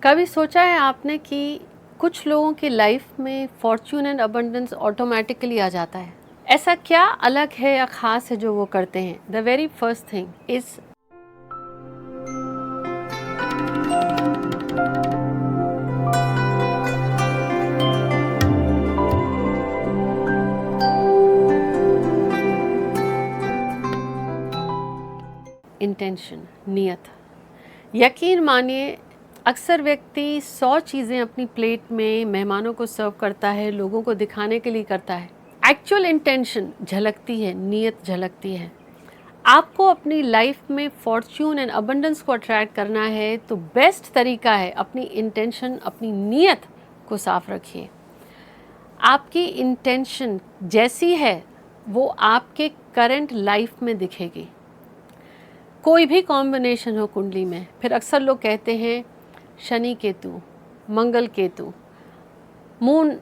कभी सोचा है आपने कि कुछ लोगों की लाइफ में फॉर्च्यून एंड अबंडेंस ऑटोमेटिकली आ जाता है? ऐसा क्या अलग है या ख़ास है जो वो करते हैं? The very first thing is intention, नियत। यकीन मानिए, अक्सर व्यक्ति 100 चीज़ें अपनी प्लेट में मेहमानों को सर्व करता है, लोगों को दिखाने के लिए करता है। एक्चुअल इंटेंशन झलकती है, नियत झलकती है। आपको अपनी लाइफ में फॉर्च्यून एंड अबंडेंस को अट्रैक्ट करना है तो बेस्ट तरीका है अपनी इंटेंशन, अपनी नीयत को साफ रखिए। आपकी इंटेंशन जैसी है वो आपके करंट लाइफ में दिखेगी। कोई भी कॉम्बिनेशन हो कुंडली में, फिर अक्सर लोग कहते हैं शनि केतु, मंगल केतु, मून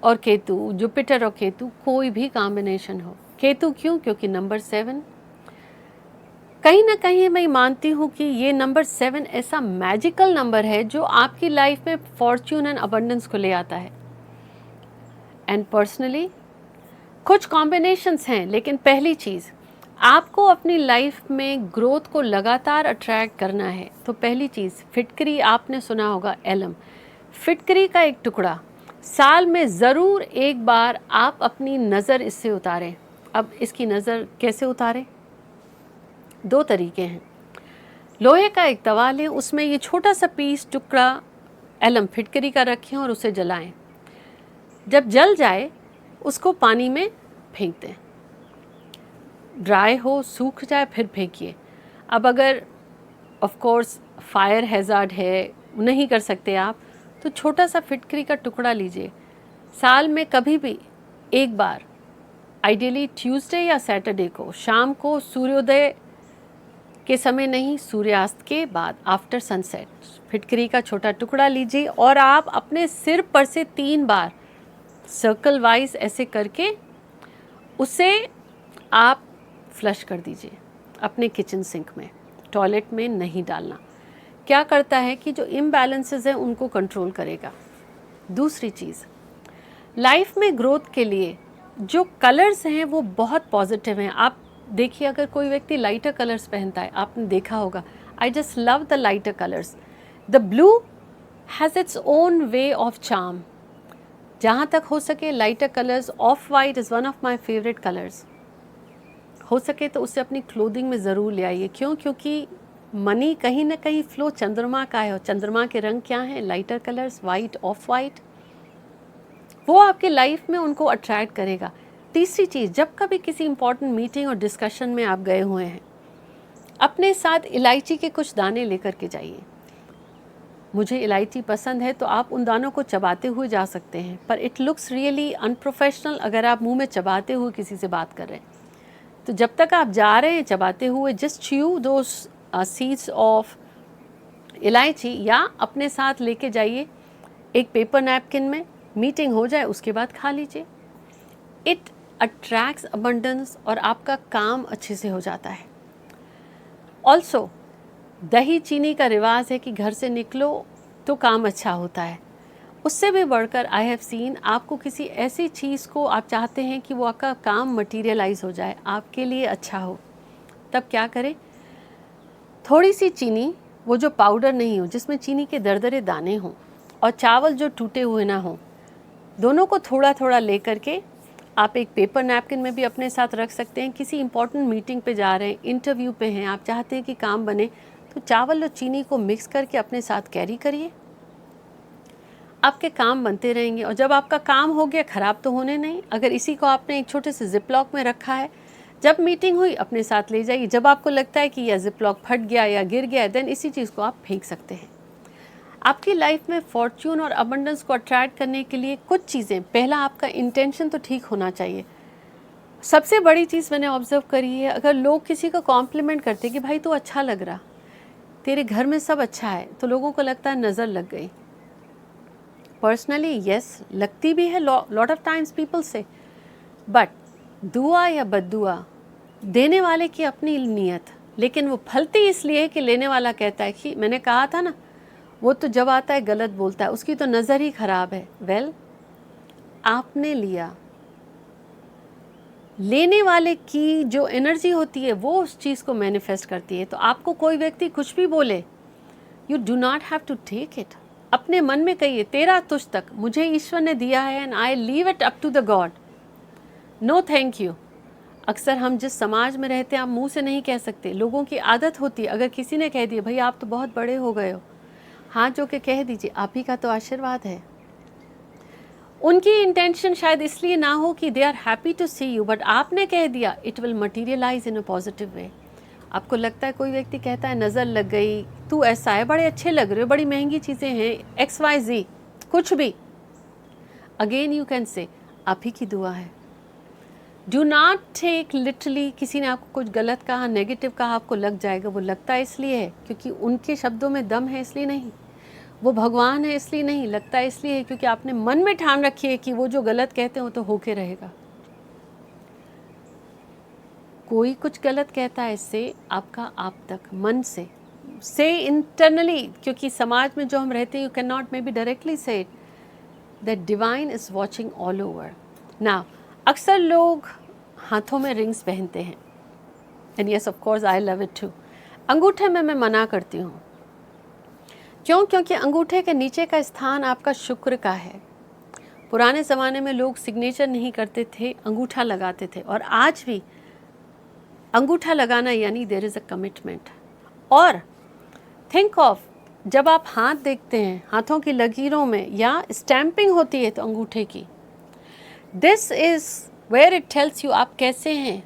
और केतु, जुपिटर और केतु, कोई भी कॉम्बिनेशन हो। केतु क्यों? क्योंकि नंबर 7, कहीं ना कहीं मैं मानती हूँ कि ये नंबर 7 ऐसा मैजिकल नंबर है जो आपकी लाइफ में फॉर्च्यून एंड अबंडेंस को ले आता है। एंड पर्सनली कुछ कॉम्बिनेशंस हैं, लेकिन पहली चीज़, आपको अपनी लाइफ में ग्रोथ को लगातार अट्रैक्ट करना है तो पहली चीज़, फिटकरी आपने सुना होगा, एलम। फिटकरी का एक टुकड़ा साल में ज़रूर एक बार आप अपनी नज़र इससे उतारें। अब इसकी नज़र कैसे उतारें? 2 तरीके हैं। लोहे का एक तवा लें, उसमें ये छोटा सा पीस टुकड़ा एलम फिटकरी का रखें और उसे जलाएं। जब जल जाए उसको पानी में फेंक दें, ड्राई हो, सूख जाए, फिर फेंकिए। अब अगर ऑफ कोर्स फायर हैज़ार्ड है, नहीं कर सकते आप, तो छोटा सा फिटकरी का टुकड़ा लीजिए। साल में कभी भी एक बार, आइडियली ट्यूसडे या सैटरडे को शाम को, सूर्योदय के समय नहीं, सूर्यास्त के बाद, आफ्टर सनसेट, फिटकरी का छोटा टुकड़ा लीजिए और आप अपने सिर पर से 3 बार सर्कल वाइज ऐसे करके उसे आप फ्लश कर दीजिए अपने किचन सिंक में, टॉयलेट में नहीं डालना। क्या करता है कि जो इम्बैलेंसेस हैं उनको कंट्रोल करेगा। दूसरी चीज़, लाइफ में ग्रोथ के लिए जो कलर्स हैं वो बहुत पॉजिटिव हैं। आप देखिए, अगर कोई व्यक्ति लाइटर कलर्स पहनता है, आपने देखा होगा, I just love the lighter colours. The blue has its own way of charm. जहाँ तक हो सके lighter colours, of white is one of my favourite colours. हो सके तो उससे अपनी क्लोथिंग में ज़रूर ले आइए। क्यों? क्योंकि मनी कहीं ना कहीं फ्लो चंद्रमा का है, और चंद्रमा के रंग क्या हैं? Lighter colours, white, of white. वो आपके लाइफ में उनको अट्रैक्ट करेगा। तीसरी चीज़, जब कभी किसी इंपॉर्टेंट मीटिंग और डिस्कशन में आप गए हुए हैं, अपने साथ इलायची के कुछ दाने लेकर के जाइए। मुझे इलायची पसंद है तो आप उन दानों को चबाते हुए जा सकते हैं, पर इट लुक्स रियली अनप्रोफेशनल अगर आप मुंह में चबाते हुए किसी से बात कर रहे हैं। तो जब तक आप जा रहे हैं चबाते हुए, just chew those seeds of इलायची, या अपने साथ लेके जाइए एक पेपर नैपकिन में, मीटिंग हो जाए उसके बाद खा लीजिए। इट अट्रैक्ट्स अबंडेंस और आपका काम अच्छे से हो जाता है। ऑल्सो दही चीनी का रिवाज है कि घर से निकलो तो काम अच्छा होता है। उससे भी बढ़कर आई हैव सीन, आपको किसी ऐसी चीज़ को आप चाहते हैं कि वो आपका काम मटीरियलाइज हो जाए, आपके लिए अच्छा हो, तब क्या करें? थोड़ी सी चीनी, वो जो पाउडर नहीं हो, जिसमें चीनी के दरदरे दाने हों, और चावल जो टूटे हुए ना हों, दोनों को थोड़ा थोड़ा ले करके आप एक पेपर नैपकिन में भी अपने साथ रख सकते हैं। किसी इंपॉर्टेंट मीटिंग पे जा रहे हैं, इंटरव्यू पे हैं, आप चाहते हैं कि काम बने, तो चावल और चीनी को मिक्स करके अपने साथ कैरी करिए। आपके काम बनते रहेंगे, और जब आपका काम हो गया, ख़राब तो होने नहीं। अगर इसी को आपने एक छोटे से जिप लॉक में रखा है, जब मीटिंग हुई अपने साथ ले जाइए। जब आपको लगता है कि यह जिप लॉक फट गया या गिर गया, देन इसी चीज़ को आप फेंक सकते हैं। आपकी लाइफ में फॉर्च्यून और अबंडेंस को अट्रैक्ट करने के लिए कुछ चीज़ें, पहला आपका इंटेंशन तो ठीक होना चाहिए। सबसे बड़ी चीज़ मैंने ऑब्जर्व करी है, अगर लोग किसी को कॉम्प्लीमेंट करते कि भाई तू अच्छा लग रहा, तेरे घर में सब अच्छा है, तो लोगों को लगता है नज़र लग गई। पर्सनली यस, लगती भी है लॉट ऑफ टाइम्स पीपल से, बट दुआ या बद्दुआ देने वाले की अपनी नीयत, लेकिन वो फलती इसलिए कि लेने वाला कहता है कि मैंने कहा था ना, वो तो जब आता है गलत बोलता है, उसकी तो नज़र ही खराब है। वेल, आपने लिया, लेने वाले की जो एनर्जी होती है वो उस चीज़ को मैनिफेस्ट करती है। तो आपको कोई व्यक्ति कुछ भी बोले, you do not have to take it. अपने मन में कहिए, तेरा तुझ तक, मुझे ईश्वर ने दिया है and I leave it up to the God, no thank you. अक्सर हम जिस समाज में रहते हैं, आप मुंह से नहीं कह सकते, लोगों की आदत होती है, अगर किसी ने कह दिया भाई आप तो बहुत बड़े हो गए हो, हाथ जो के कह दीजिए आप ही का तो आशीर्वाद है। उनकी इंटेंशन शायद इसलिए ना हो कि they are happy to see you, but आपने कह दिया, it will materialize in a positive way. आपको लगता है कोई व्यक्ति कहता है नज़र लग गई, तू ऐसा है, बड़े अच्छे लग रहे हो, बड़ी महंगी चीज़ें हैं, XYZ, कुछ भी, अगेन यू कैन से आप ही की दुआ है। Do not take literally. किसी ने आपको कुछ गलत कहा, नेगेटिव कहा, आपको लग जाएगा, वो लगता है इसलिए है क्योंकि उनके शब्दों में दम है, इसलिए नहीं। वो भगवान है इसलिए नहीं, लगता है इसलिए है क्योंकि आपने मन में ठान रखी है कि वो जो गलत कहते हैं वो तो होके रहेगा। कोई कुछ गलत कहता है, इससे आपका आप तक मन से इंटरनली, क्योंकि समाज में जो हम रहते हैं, you can not may be directly say it, that divine is watching all over. ना अक्सर लोग हाथों में रिंग्स पहनते हैं, and yes of course I love it too. अंगूठे में मैं मना करती हूँ, क्यों? क्योंकि अंगूठे के नीचे का स्थान आपका शुक्र का है। पुराने ज़माने में लोग सिग्नेचर नहीं करते थे, अंगूठा लगाते थे, और आज भी अंगूठा लगाना यानी देयर इज़ अ कमिटमेंट। और थिंक ऑफ, जब आप हाथ देखते हैं, हाथों की लकीरों में या स्टैंपिंग होती है तो अंगूठे की, this is where it tells you आप कैसे हैं।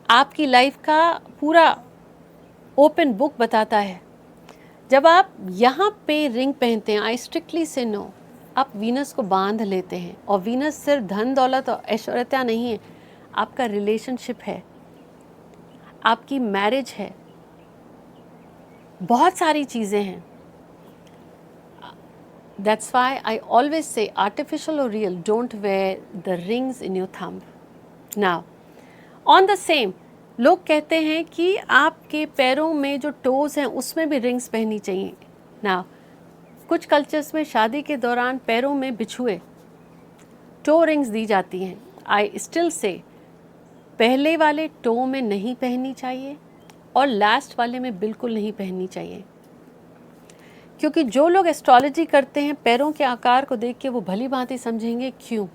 आपकी लाइफ का पूरा ओपन बुक बताता है। जब आप यहाँ पे रिंग पहनते हैं, आई स्ट्रिक्टली से नो, आप वीनस को बांध लेते हैं, और वीनस सिर्फ धन दौलत और ऐश्वर्यता नहीं है, आपका रिलेशनशिप है, आपकी मैरिज है, बहुत सारी चीज़ें हैं। That's why I always say artificial और real, don't wear the rings in your thumb. Now on the same, लोग कहते हैं कि आपके पैरों में जो टोज़ हैं उसमें भी रिंग्स पहननी चाहिए। ना, कुछ कल्चर्स में शादी के दौरान पैरों में बिछुए, टो रिंग्स दी जाती हैं। आई स्टिल से पहले वाले टो में नहीं पहननी चाहिए और लास्ट वाले में बिल्कुल नहीं पहननी चाहिए, क्योंकि जो लोग एस्ट्रोलॉजी करते हैं पैरों के आकार को देख के वो भली भांति समझेंगे क्यों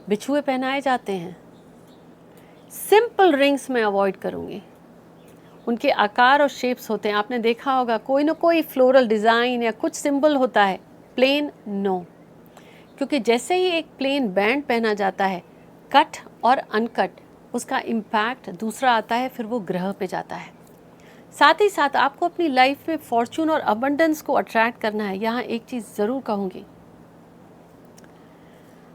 बिछुए पहनाए जाते हैं। सिंपल रिंग्स मैं अवॉइड करूँगी, उनके आकार और शेप्स होते हैं, आपने देखा होगा कोई ना कोई फ्लोरल डिज़ाइन या कुछ सिंबल होता है, प्लेन नो। क्योंकि जैसे ही एक प्लेन बैंड पहना जाता है, कट और अनकट, उसका इम्पैक्ट दूसरा आता है, फिर वो ग्रह पे जाता है। साथ ही साथ आपको अपनी लाइफ में फॉर्चून और अबंडेंस को अट्रैक्ट करना है। यहाँ एक चीज़ ज़रूर कहूँगी,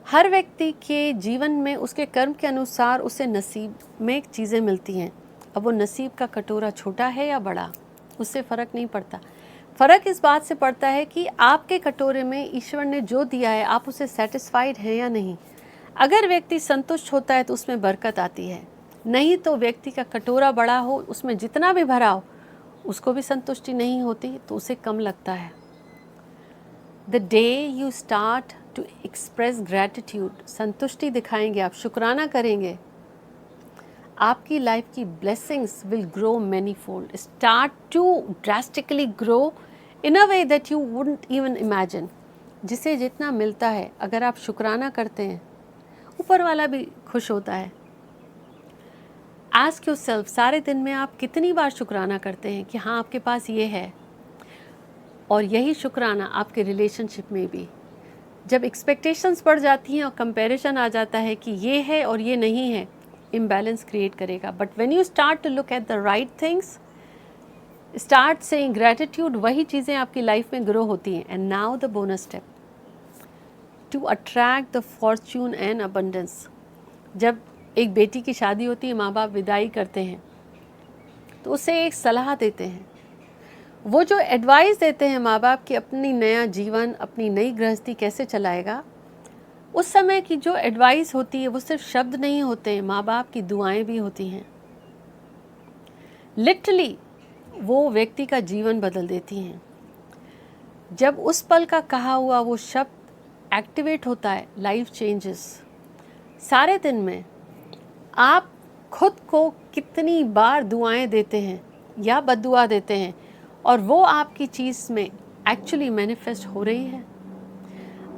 हर व्यक्ति के जीवन में उसके कर्म के अनुसार उसे नसीब में चीज़ें मिलती हैं। अब वो नसीब का कटोरा छोटा है या बड़ा, उससे फ़र्क नहीं पड़ता। फ़र्क इस बात से पड़ता है कि आपके कटोरे में ईश्वर ने जो दिया है, आप उसे सेटिस्फाइड हैं या नहीं। अगर व्यक्ति संतुष्ट होता है तो उसमें बरकत आती है, नहीं तो व्यक्ति का कटोरा बड़ा हो, उसमें जितना भी भरा हो, उसको भी संतुष्टि नहीं होती तो उसे कम लगता है। The day you start to express gratitude, संतुष्टि दिखाएंगे आप, शुक्राना करेंगे, आपकी लाइफ की blessings will grow many fold, start to drastically grow in a way that you wouldn't even imagine. जिसे जितना मिलता है, अगर आप शुक्राना करते हैं, ऊपर वाला भी खुश होता है। आस्क योरसेल्फ, सारे दिन में आप कितनी बार शुक्राना करते हैं कि हाँ आपके पास ये है। और यही शुक्राना आपके रिलेशनशिप में भी, जब एक्सपेक्टेशंस बढ़ जाती हैं और कंपैरिजन आ जाता है कि ये है और ये नहीं है, इम्बैलेंस क्रिएट करेगा। But when you start to look at the right things, start saying gratitude, वही चीज़ें आपकी लाइफ में ग्रो होती हैं। And now the bonus step to attract the fortune and abundance. जब एक बेटी की शादी होती है, माँ बाप विदाई करते हैं तो उसे एक सलाह देते हैं। वो जो एडवाइस देते हैं माँ बाप कि अपनी नया जीवन, अपनी नई गृहस्थी कैसे चलाएगा, उस समय की जो एडवाइस होती है वो सिर्फ शब्द नहीं होते हैं, माँ बाप की दुआएं भी होती हैं। लिटरली वो व्यक्ति का जीवन बदल देती हैं। जब उस पल का कहा हुआ वो शब्द एक्टिवेट होता है, लाइफ चेंजेस। सारे दिन में आप खुद को कितनी बार दुआएं देते हैं या बद्दुआ देते हैं और वो आपकी चीज़ में एक्चुअली मैनिफेस्ट हो रही है।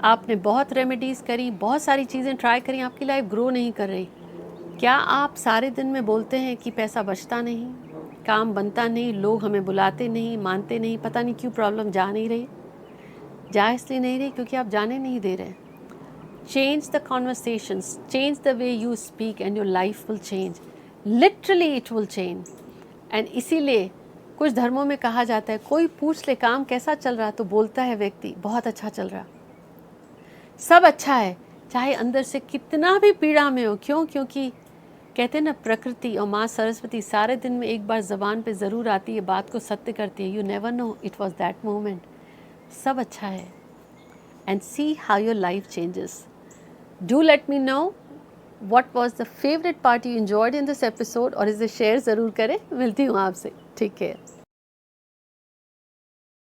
आपने बहुत रेमेडीज़ करी, बहुत सारी चीज़ें ट्राई करी, आपकी लाइफ ग्रो नहीं कर रही। क्या आप सारे दिन में बोलते हैं कि पैसा बचता नहीं, काम बनता नहीं, लोग हमें बुलाते नहीं, मानते नहीं, पता नहीं क्यों प्रॉब्लम जा नहीं रही? जा इसलिए नहीं रही क्योंकि आप जाने नहीं दे रहे। Change the conversations, change the way you speak and your life will change, literally it will change. And इसीलिए कुछ धर्मों में कहा जाता है, कोई पूछ ले काम कैसा चल रहा, तो बोलता है व्यक्ति बहुत अच्छा चल रहा। सब अच्छा है, चाहे अंदर से कितना भी पीड़ा में हो। क्यों? क्योंकि कहते हैं ना, प्रकृति और माँ सरस्वती सारे दिन में एक बार ज़बान पे ज़रूर आती है, बात को सत्य करती है। You never know it was that moment. सब अच्छा है। And see how your life changes. Do let me know what was the favourite part you enjoyed in this episode, और इसे शेयर ज़रूर करें। मिलती हूँ आपसे। Take care.